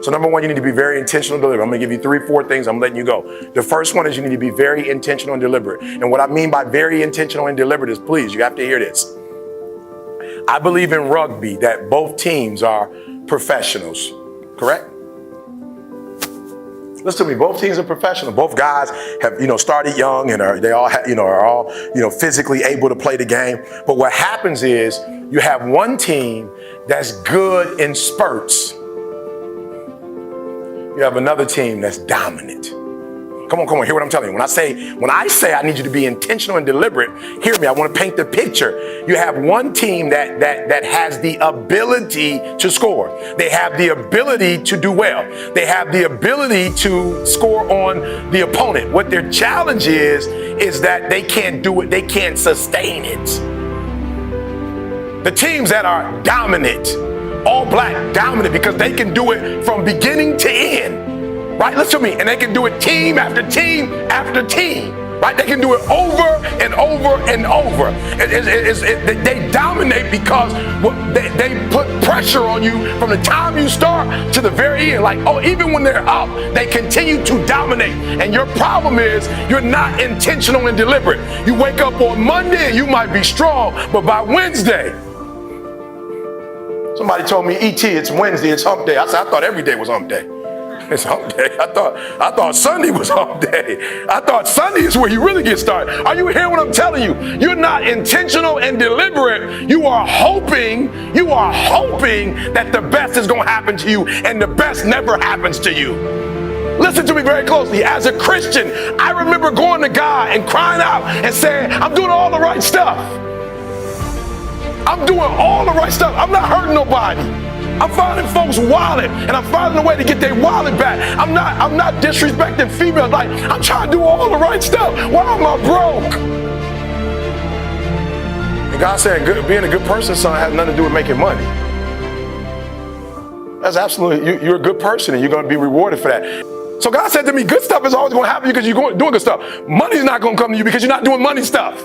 So number one, you need to be very intentional and deliberate. I'm going to give you 3-4 things. I'm letting you go. The first one is you need to be very intentional and deliberate. And what I mean by very intentional and deliberate is, please, you have to hear this. I believe in rugby that both teams are professionals, correct? Listen to me, both teams are professional. Both guys have, started young and are all physically able to play the game. But what happens is you have one team that's good in spurts. You have another team that's dominant. Come on, hear what I'm telling you. When I say I need you to be intentional and deliberate, hear me, I want to paint the picture. You have one team that has the ability to score. They have the ability to do well. They have the ability to score on the opponent. What their challenge is that they can't do it, they can't sustain it. The teams that are dominant, all black, dominant, because they can do it from beginning to end. Right, listen to me, and they can do it team after team after team, right? They can do it over and over and over. They dominate because they put pressure on you from the time you start to the very end. Like, even when they're up, they continue to dominate. And your problem is you're not intentional and deliberate. You wake up on Monday and you might be strong, but by Wednesday, somebody told me, E.T., it's Wednesday, it's hump day. I said, I thought every day was hump day. It's hump day. I thought Sunday was hump day. I thought Sunday is where you really get started. Are you hearing what I'm telling you? You're not intentional and deliberate. You are hoping that the best is going to happen to you, and the best never happens to you. Listen to me very closely. As a Christian, I remember going to God and crying out and saying, I'm doing all the right stuff. I'm doing all the right stuff. I'm not hurting nobody. I'm finding folks wallet, and I'm finding a way to get their wallet back. I'm not disrespecting females. Like, I'm trying to do all the right stuff. Why am I broke? And God said, being a good person, son, has nothing to do with making money. That's absolutely, you're a good person, and you're going to be rewarded for that. So God said to me, good stuff is always going to happen because you're doing good stuff. Money's not going to come to you because you're not doing money stuff.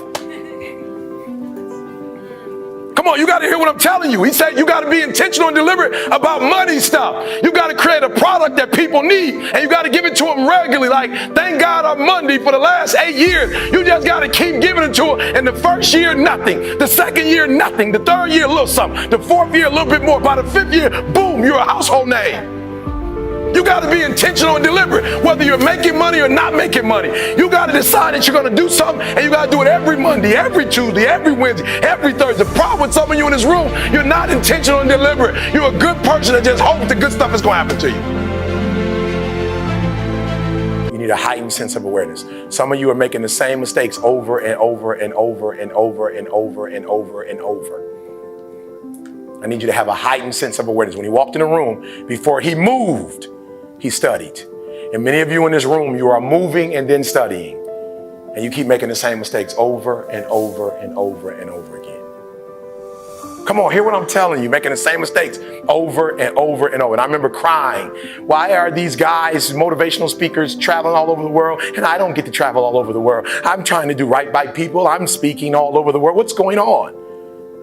Come on, you got to hear what I'm telling you. He said you got to be intentional and deliberate about money stuff. You got to create a product that people need, and you got to give it to them regularly. Like, thank God on Monday for the last 8 years. You just got to keep giving it to them. And the first year, nothing. The second year, nothing. The third year, a little something. The fourth year, a little bit more. By the fifth year, boom, you're a household name. You got to be intentional and deliberate, whether you're making money or not making money. You got to decide that you're going to do something, and you got to do it every Monday, every Tuesday, every Wednesday, every Thursday. The problem with some of you in this room, you're not intentional and deliberate. You're a good person that just hopes the good stuff is going to happen to you. You need a heightened sense of awareness. Some of you are making the same mistakes over and over and over and over and over and over and over. I need you to have a heightened sense of awareness. When he walked in the room, before he moved, he studied. And many of you in this room, you are moving and then studying. And you keep making the same mistakes over and over and over and over again. Come on, hear what I'm telling you, making the same mistakes over and over and over. And I remember crying, why are these guys, motivational speakers, traveling all over the world, and I don't get to travel all over the world? I'm trying to do right by people. I'm speaking all over the world. What's going on?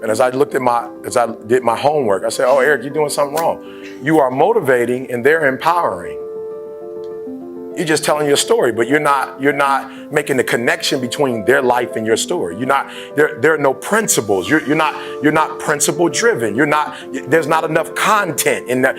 And as I did my homework, I said, oh, Eric, you're doing something wrong. You are motivating and they're empowering. You're just telling your story, but you're not making the connection between their life and your story. There are no principles. You're not principle driven. There's not enough content in that.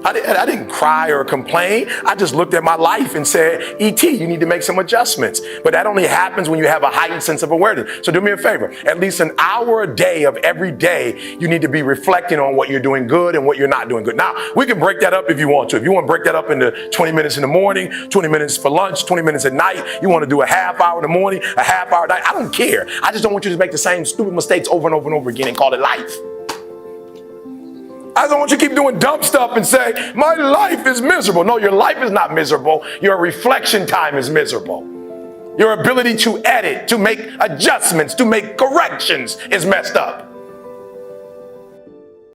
I didn't cry or complain. I just looked at my life and said, E.T., you need to make some adjustments. But that only happens when you have a heightened sense of awareness. So do me a favor, at least an hour a day of every day, you need to be reflecting on what you're doing good and what you're not doing good. Now, we can break that up if you want to. If you want to break that up into 20 minutes in the morning, 20 minutes for lunch, 20 minutes at night, you want to do a half hour in the morning, a half hour at night, I don't care. I just don't want you to make the same stupid mistakes over and over and over again and call it life. I don't want you to keep doing dumb stuff and say, my life is miserable. No, your life is not miserable. Your reflection time is miserable. Your ability to edit, to make adjustments, to make corrections is messed up.